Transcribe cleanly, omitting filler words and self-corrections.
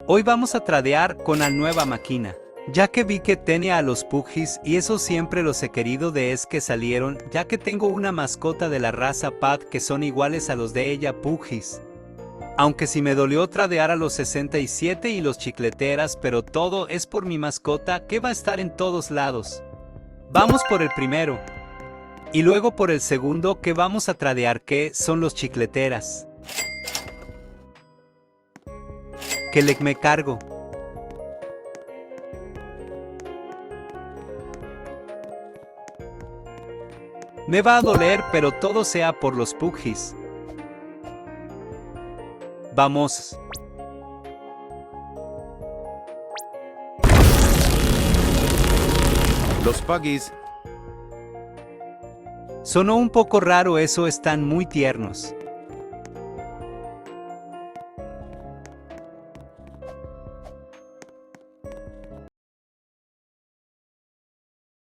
Hoy vamos a tradear con la nueva máquina. Ya que vi que tenía a los Puggies y eso siempre los he querido de es que salieron, ya que tengo una mascota de la raza Pad que son iguales a los de ella Puggies. Aunque sí me dolió tradear a los 67 y los chicleteras, pero todo es por mi mascota que va a estar en todos lados. Vamos por el primero. Y luego por el segundo que vamos a tradear que son los chicleteras. Que me cargo. Me va a doler, pero todo sea por los Puggies. Vamos. Los Puggies. Sonó un poco raro eso, están muy tiernos.